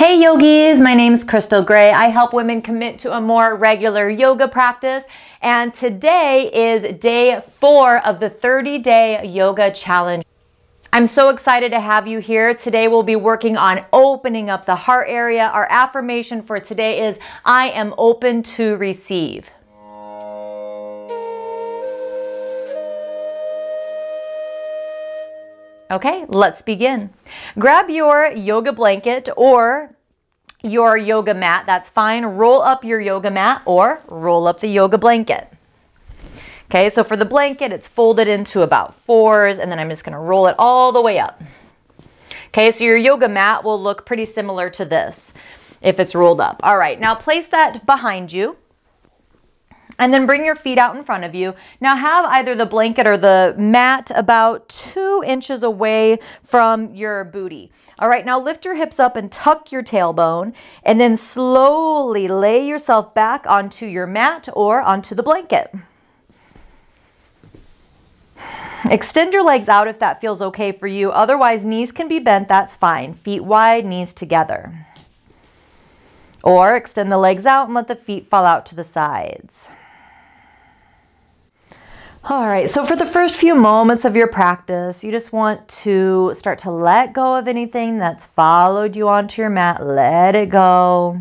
Hey yogis, my name is Crystal Gray. I help women commit to a more regular yoga practice, and today is day 4 of the 30-day yoga challenge. I'm so excited to have you here. Today we'll be working on opening up the heart area. Our affirmation for today is, I am open to receive. Okay, let's begin. Grab your yoga blanket or your yoga mat, that's fine. Roll up your yoga mat or roll up the yoga blanket. Okay, so for the blanket, it's folded into about 4s, and then I'm just gonna roll it all the way up. Okay, so your yoga mat will look pretty similar to this if it's rolled up. All right, now place that behind you. And then bring your feet out in front of you. Now have either the blanket or the mat about 2 inches away from your booty. All right, now lift your hips up and tuck your tailbone, and then slowly lay yourself back onto your mat or onto the blanket. Extend your legs out if that feels okay for you. Otherwise, knees can be bent, that's fine. Feet wide, knees together. Or extend the legs out and let the feet fall out to the sides. All right, so for the first few moments of your practice, you just want to start to let go of anything that's followed you onto your mat. Let it go.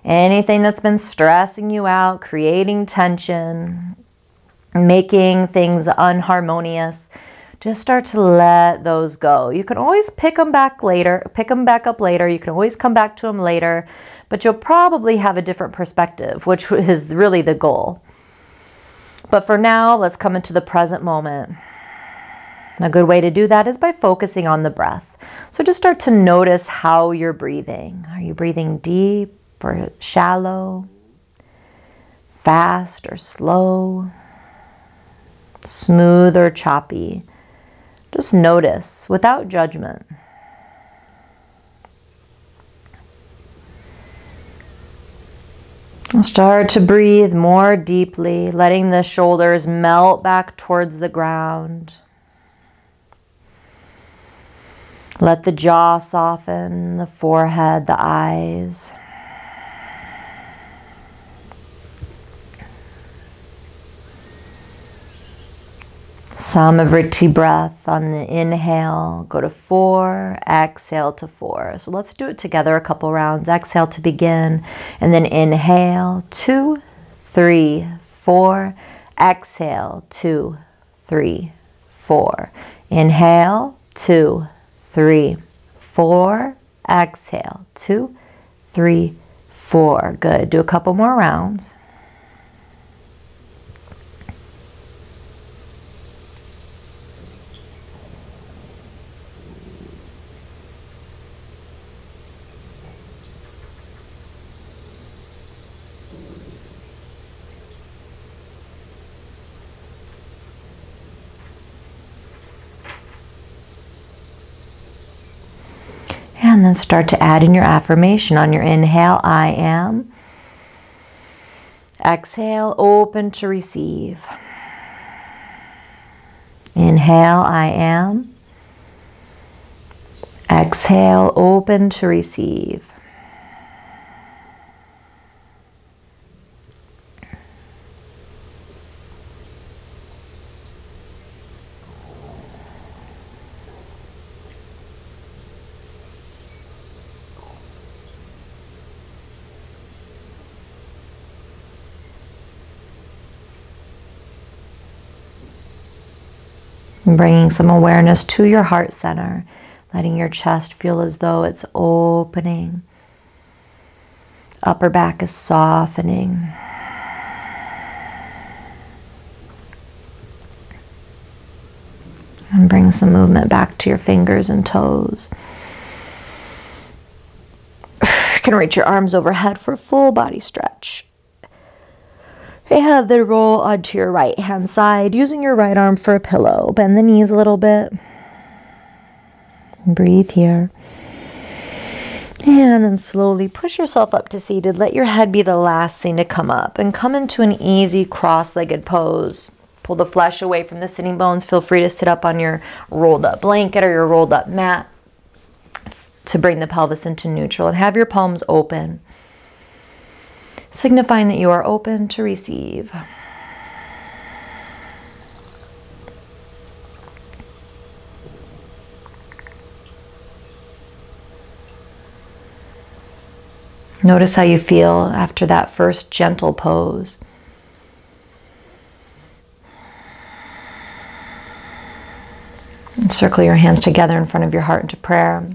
Anything that's been stressing you out, creating tension, making things unharmonious, just start to let those go. You can always pick them back up later. You can always come back to them later, but you'll probably have a different perspective, which is really the goal. But for now, let's come into the present moment. A good way to do that is by focusing on the breath. So just start to notice how you're breathing. Are you breathing deep or shallow? Fast or slow? Smooth or choppy? Just notice without judgment. Start to breathe more deeply, letting the shoulders melt back towards the ground. Let the jaw soften, the forehead, the eyes. Samavritti breath on the inhale, go to 4, exhale to 4. So let's do it together a couple rounds. Exhale to begin, and then inhale, 2, 3, 4. Exhale, 2, 3, 4. Inhale, 2, 3, 4. Exhale, 2, 3, 4. Good. Do a couple more rounds. And then start to add in your affirmation. On your inhale, I am. Exhale, open to receive. Inhale, I am. Exhale, open to receive. Bringing some awareness to your heart center, letting your chest feel as though it's opening. Upper back is softening. And bring some movement back to your fingers and toes. You can reach your arms overhead for a full body stretch. And then roll onto your right hand side, using your right arm for a pillow. Bend the knees a little bit. Breathe here. And then slowly push yourself up to seated. Let your head be the last thing to come up. And come into an easy cross-legged pose. Pull the flesh away from the sitting bones. Feel free to sit up on your rolled up blanket or your rolled up mat. to bring the pelvis into neutral, and have your palms open, signifying that you are open to receive. Notice how you feel after that first gentle pose. And circle your hands together in front of your heart into prayer.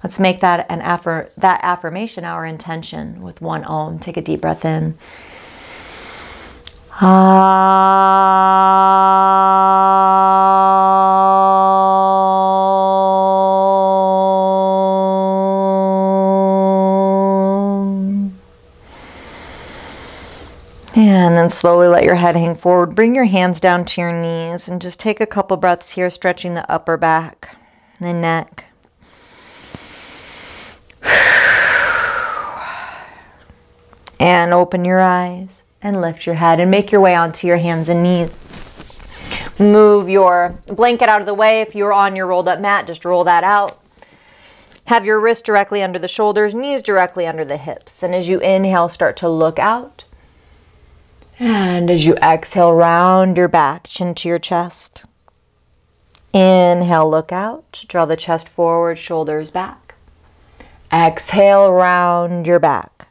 Let's make that that affirmation our intention with one Om. Take a deep breath in. And then slowly let your head hang forward. Bring your hands down to your knees and just take a couple breaths here, stretching the upper back, the neck. And open your eyes and lift your head and make your way onto your hands and knees. Move your blanket out of the way. If you're on your rolled up mat, just roll that out. Have your wrists directly under the shoulders, knees directly under the hips. And as you inhale, start to look out. And as you exhale, round your back, chin to your chest. Inhale, look out. Draw the chest forward, shoulders back. Exhale, round your back.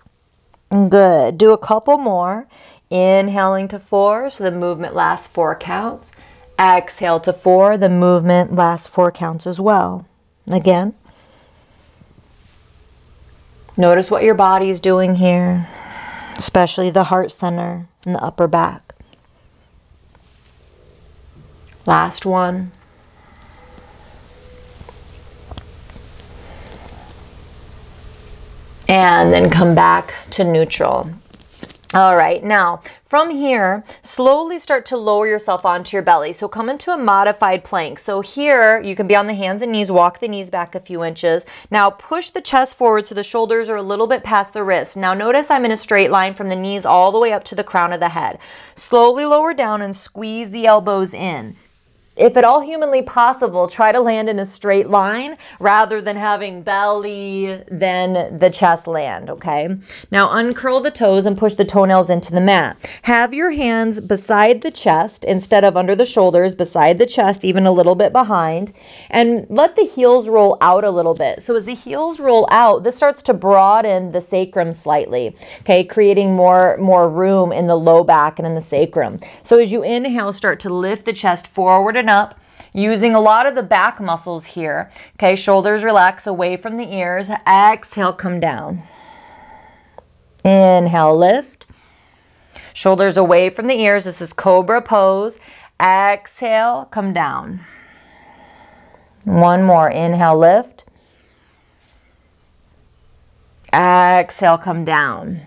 Good. Do a couple more. Inhaling to 4, so the movement lasts 4 counts. Exhale to 4, the movement lasts 4 counts as well. Again. Notice what your body is doing here, especially the heart center and the upper back. Last one. And then come back to neutral. All right, now from here, slowly start to lower yourself onto your belly. So come into a modified plank. So here you can be on the hands and knees, walk the knees back a few inches. Now push the chest forward so the shoulders are a little bit past the wrists. Now notice I'm in a straight line from the knees all the way up to the crown of the head. Slowly lower down and squeeze the elbows in. If at all humanly possible, try to land in a straight line rather than having belly, then the chest land, okay? Now uncurl the toes and push the toenails into the mat. Have your hands beside the chest instead of under the shoulders, beside the chest, even a little bit behind, and let the heels roll out a little bit. So as the heels roll out, this starts to broaden the sacrum slightly, okay? Creating more room in the low back and in the sacrum. So as you inhale, start to lift the chest forward and up, using a lot of the back muscles here. Okay, shoulders relax away from the ears. Exhale, come down. Inhale, lift. Shoulders away from the ears. This is cobra pose. Exhale, come down. One more. Inhale, lift. Exhale, come down.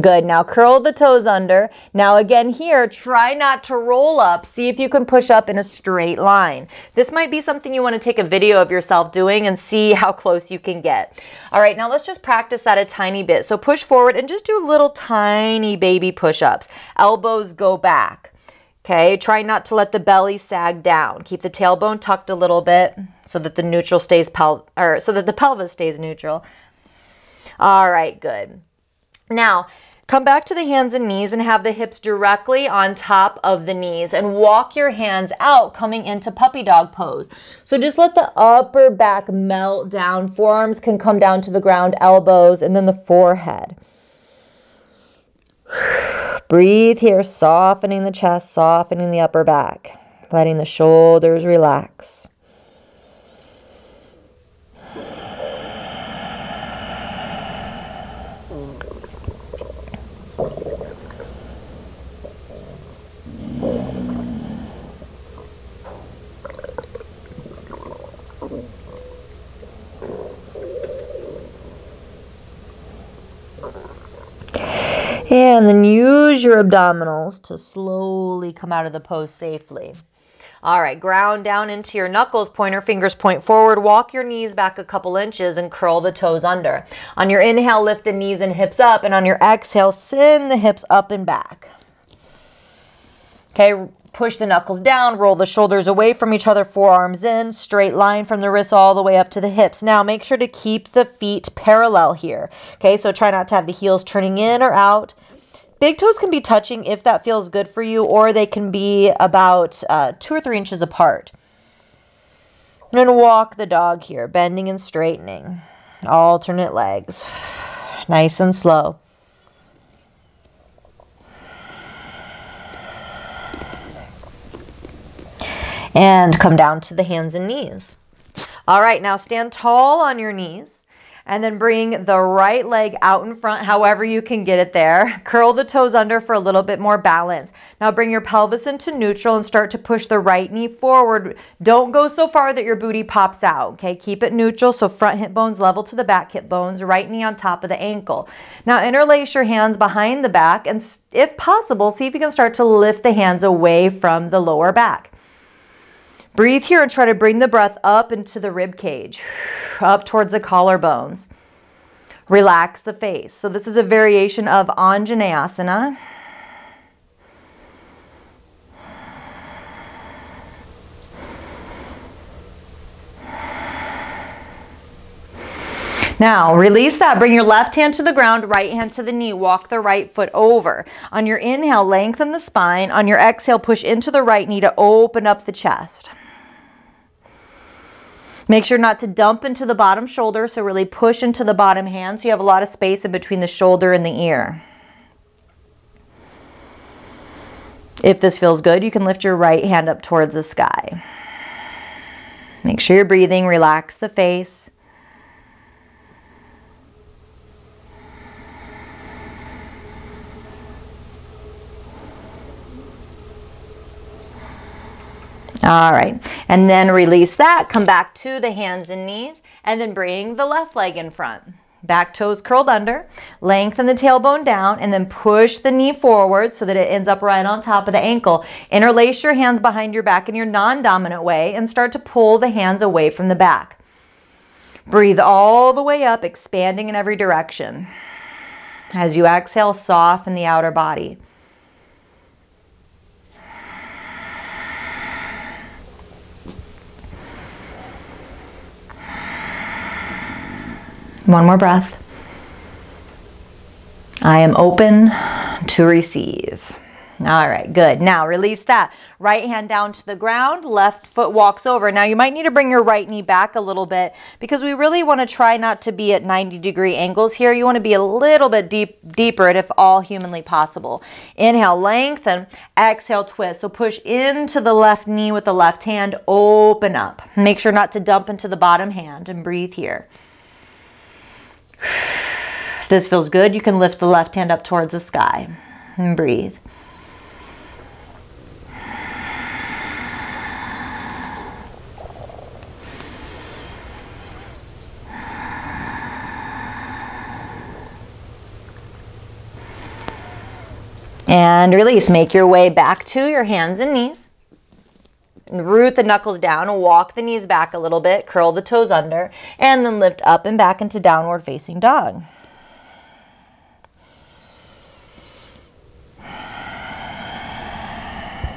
Good. Now curl the toes under. Now again here, try not to roll up. See if you can push up in a straight line. This might be something you want to take a video of yourself doing and see how close you can get. All right, now let's just practice that a tiny bit. So push forward and just do little tiny baby push-ups. Elbows go back. Okay, try not to let the belly sag down. Keep the tailbone tucked a little bit so that the neutral stays so that the pelvis stays neutral. All right, good. Now, come back to the hands and knees and have the hips directly on top of the knees and walk your hands out coming into puppy dog pose. So just let the upper back melt down. Forearms can come down to the ground, elbows, and then the forehead. Breathe here, softening the chest, softening the upper back, letting the shoulders relax. And then use your abdominals to slowly come out of the pose safely. All right, ground down into your knuckles, pointer fingers point forward, walk your knees back a couple inches and curl the toes under. On your inhale, lift the knees and hips up, and on your exhale, send the hips up and back. Okay, push the knuckles down, roll the shoulders away from each other, forearms in, straight line from the wrists all the way up to the hips. Now make sure to keep the feet parallel here. Okay, so try not to have the heels turning in or out. Big toes can be touching if that feels good for you, or they can be about 2 or 3 inches apart. And walk the dog here, bending and straightening. Alternate legs. Nice and slow. And come down to the hands and knees. All right, now stand tall on your knees. And then bring the right leg out in front, however you can get it there. Curl the toes under for a little bit more balance. Now bring your pelvis into neutral and start to push the right knee forward. Don't go so far that your booty pops out, okay? Keep it neutral, so front hip bones level to the back hip bones, right knee on top of the ankle. Now interlace your hands behind the back, and if possible, see if you can start to lift the hands away from the lower back. Breathe here and try to bring the breath up into the rib cage, up towards the collarbones. Relax the face. So this is a variation of Anjaneyasana. Now, release that. Bring your left hand to the ground, right hand to the knee. Walk the right foot over. On your inhale, lengthen the spine. On your exhale, push into the right knee to open up the chest. Make sure not to dump into the bottom shoulder, so really push into the bottom hand so you have a lot of space in between the shoulder and the ear. If this feels good, you can lift your right hand up towards the sky. Make sure you're breathing, relax the face. All right, and then release that. Come back to the hands and knees, and then bring the left leg in front. Back toes curled under, lengthen the tailbone down, and then push the knee forward so that it ends up right on top of the ankle. Interlace your hands behind your back in your non-dominant way and start to pull the hands away from the back. Breathe all the way up, expanding in every direction. As you exhale, soften the outer body. One more breath. I am open to receive. All right, good. Now release that. Right hand down to the ground, left foot walks over. Now you might need to bring your right knee back a little bit because we really want to try not to be at 90-degree angles here. You want to be a little bit deeper if all humanly possible. Inhale, lengthen. Exhale, twist. So push into the left knee with the left hand, open up. Make sure not to dump into the bottom hand and breathe here. If this feels good, you can lift the left hand up towards the sky and breathe. And release. Make your way back to your hands and knees. Root the knuckles down and walk the knees back a little bit. Curl the toes under and then lift up and back into downward facing dog.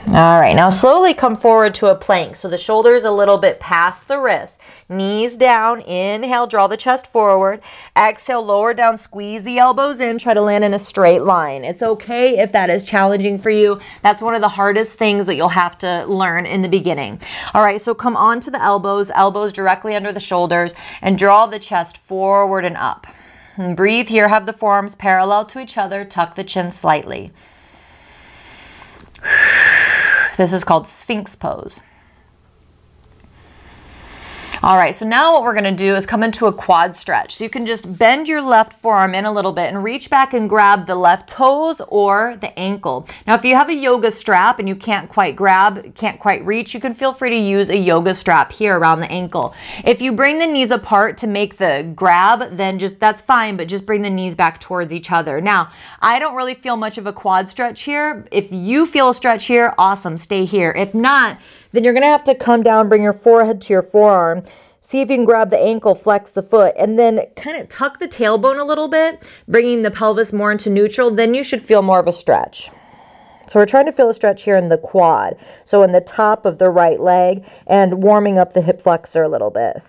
All right, now slowly come forward to a plank. So the shoulders a little bit past the wrists. Knees down, inhale, draw the chest forward. Exhale, lower down, squeeze the elbows in, try to land in a straight line. It's okay if that is challenging for you. That's one of the hardest things that you'll have to learn in the beginning. All right, so come onto the elbows, elbows directly under the shoulders, and draw the chest forward and up. And breathe here, have the forearms parallel to each other, tuck the chin slightly. This is called Sphinx pose. All right, so now what we're gonna do is come into a quad stretch. So you can just bend your left forearm in a little bit and reach back and grab the left toes or the ankle. Now, if you have a yoga strap and you can't quite grab, can't quite reach, you can feel free to use a yoga strap here around the ankle. If you bring the knees apart to make the grab, then that's fine, but just bring the knees back towards each other. Now, I don't really feel much of a quad stretch here. If you feel a stretch here, awesome, stay here. If not, then you're gonna have to come down, bring your forehead to your forearm, see if you can grab the ankle, flex the foot, and then kind of tuck the tailbone a little bit, bringing the pelvis more into neutral. Then you should feel more of a stretch. So we're trying to feel a stretch here in the quad. So in the top of the right leg and warming up the hip flexor a little bit.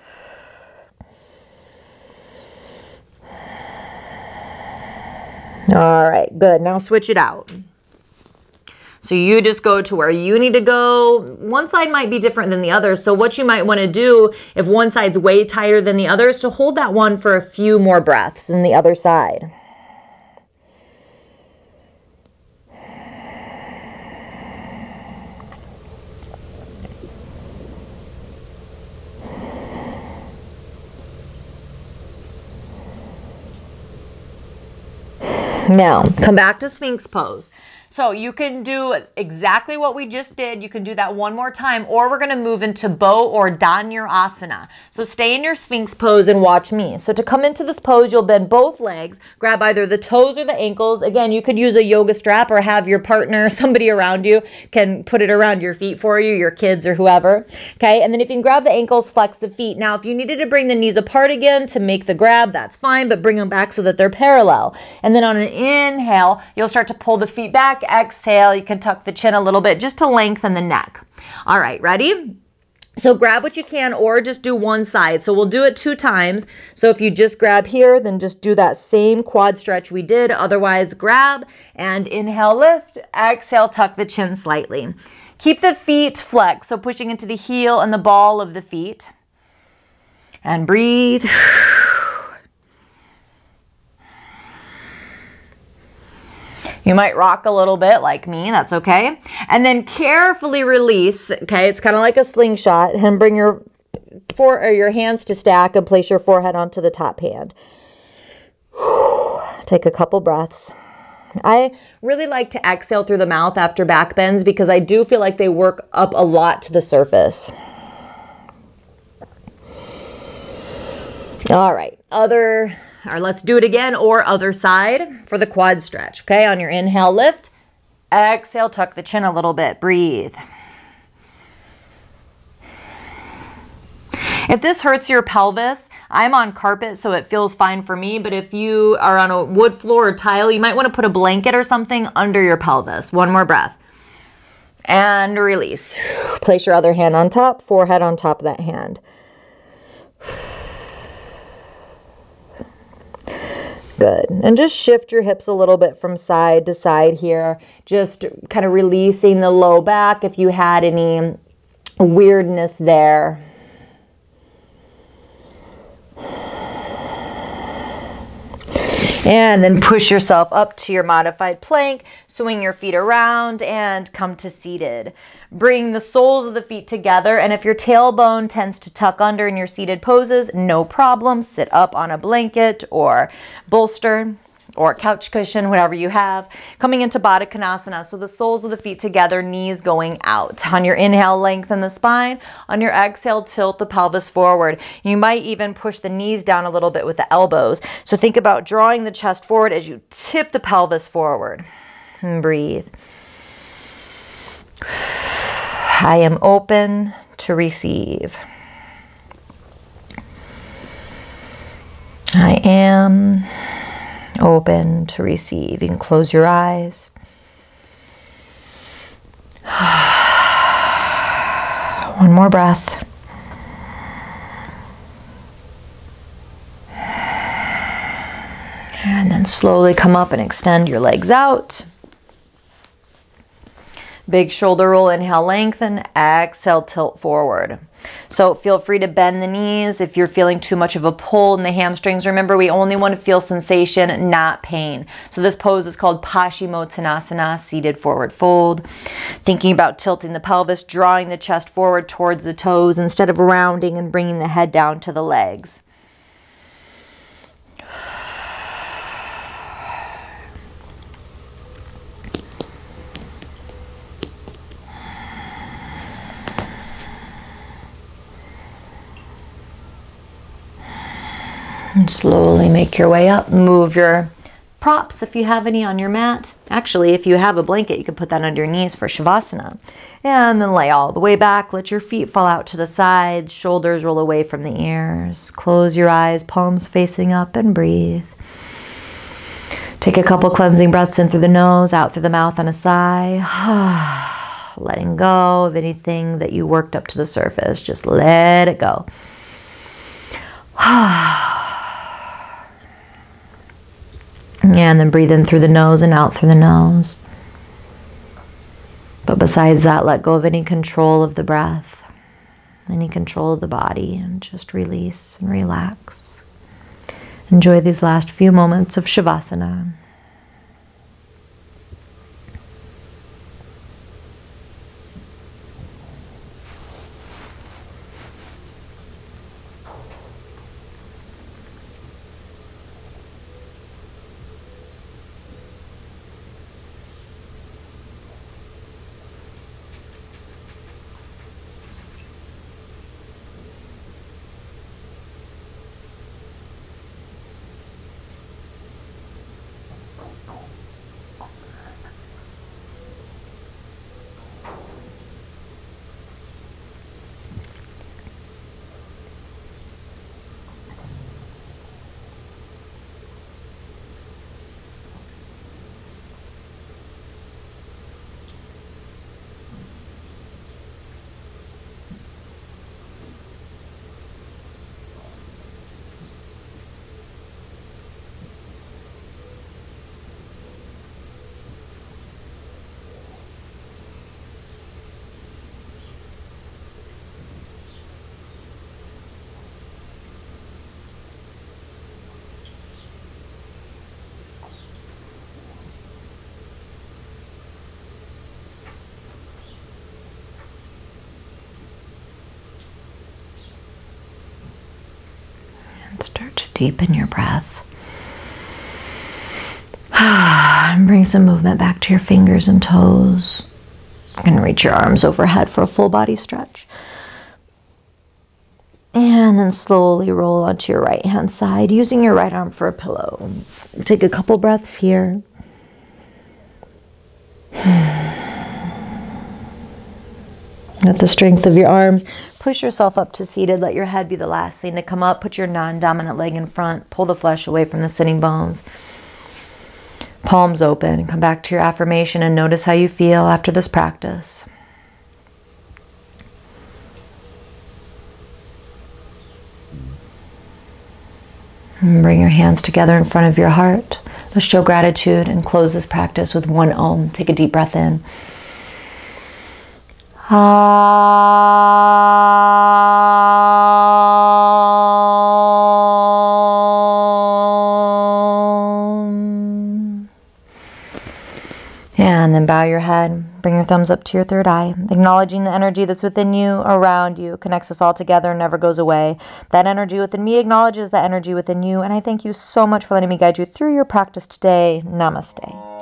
All right, good. Now switch it out. So you just go to where you need to go. One side might be different than the other. So what you might want to do if one side's way tighter than the other is to hold that one for a few more breaths than the other side. Now, come back to Sphinx pose. So you can do exactly what we just did. You can do that one more time, or we're going to move into bow or Dhanurasana. So stay in your Sphinx pose and watch me. So to come into this pose, you'll bend both legs, grab either the toes or the ankles. Again, you could use a yoga strap or have your partner, somebody around you, can put it around your feet for you, your kids or whoever. Okay, and then if you can grab the ankles, flex the feet. Now, if you needed to bring the knees apart again to make the grab, that's fine, but bring them back so that they're parallel. And then on an inhale, you'll start to pull the feet back. Exhale, you can tuck the chin a little bit just to lengthen the neck. All right, ready? So grab what you can or just do one side. So we'll do it 2 times. So if you just grab here, then just do that same quad stretch we did. Otherwise, grab and inhale, lift. Exhale, tuck the chin slightly. Keep the feet flexed, so pushing into the heel and the ball of the feet. And breathe. You might rock a little bit like me, that's okay. And then carefully release, okay? It's kind of like a slingshot, and bring your hands to stack and place your forehead onto the top hand. Take a couple breaths. I really like to exhale through the mouth after back bends because I do feel like they work up a lot to the surface. All right, let's do it again, or other side for the quad stretch. Okay, on your inhale, lift. Exhale, tuck the chin a little bit. Breathe. If this hurts your pelvis, I'm on carpet, so it feels fine for me. But if you are on a wood floor or tile, you might want to put a blanket or something under your pelvis. One more breath. And release. Place your other hand on top, forehead on top of that hand. Good. And just shift your hips a little bit from side to side here. Just kind of releasing the low back if you had any weirdness there. And then push yourself up to your modified plank, swing your feet around and come to seated. Bring the soles of the feet together, and if your tailbone tends to tuck under in your seated poses, no problem. Sit up on a blanket or bolster or couch cushion, whatever you have. Coming into Baddha Konasana, so the soles of the feet together, knees going out. On your inhale, lengthen the spine. On your exhale, tilt the pelvis forward. You might even push the knees down a little bit with the elbows. So think about drawing the chest forward as you tip the pelvis forward. And breathe. I am open to receive. I am open to receive. You can close your eyes. One more breath. And then slowly come up and extend your legs out. Big shoulder roll, inhale, lengthen, exhale, tilt forward. So feel free to bend the knees if you're feeling too much of a pull in the hamstrings. Remember, we only want to feel sensation, not pain. So this pose is called Paschimottanasana, seated forward fold. Thinking about tilting the pelvis, drawing the chest forward towards the toes instead of rounding and bringing the head down to the legs. And slowly make your way up. Move your props if you have any on your mat. Actually, if you have a blanket, you can put that under your knees for Shavasana. And then lay all the way back. Let your feet fall out to the sides. Shoulders roll away from the ears. Close your eyes, palms facing up, and breathe. Take a couple cleansing breaths in through the nose, out through the mouth on a sigh. Letting go of anything that you worked up to the surface. Just let it go. And then breathe in through the nose and out through the nose. But besides that, let go of any control of the breath, any control of the body, and just release and relax. Enjoy these last few moments of Shavasana. Start to deepen your breath. And bring some movement back to your fingers and toes. You're going to reach your arms overhead for a full body stretch. And then slowly roll onto your right hand side, using your right arm for a pillow. Take a couple breaths here. With the strength of your arms, push yourself up to seated. Let your head be the last thing to come up. Put your non-dominant leg in front. Pull the flesh away from the sitting bones. Palms open. Come back to your affirmation and notice how you feel after this practice. And bring your hands together in front of your heart. Let's show gratitude and close this practice with one Om. Take a deep breath in. And then bow your head. Bring your thumbs up to your third eye, acknowledging the energy that's within you, around you, connects us all together and never goes away. That energy within me acknowledges that energy within you, and I thank you so much for letting me guide you through your practice today. Namaste.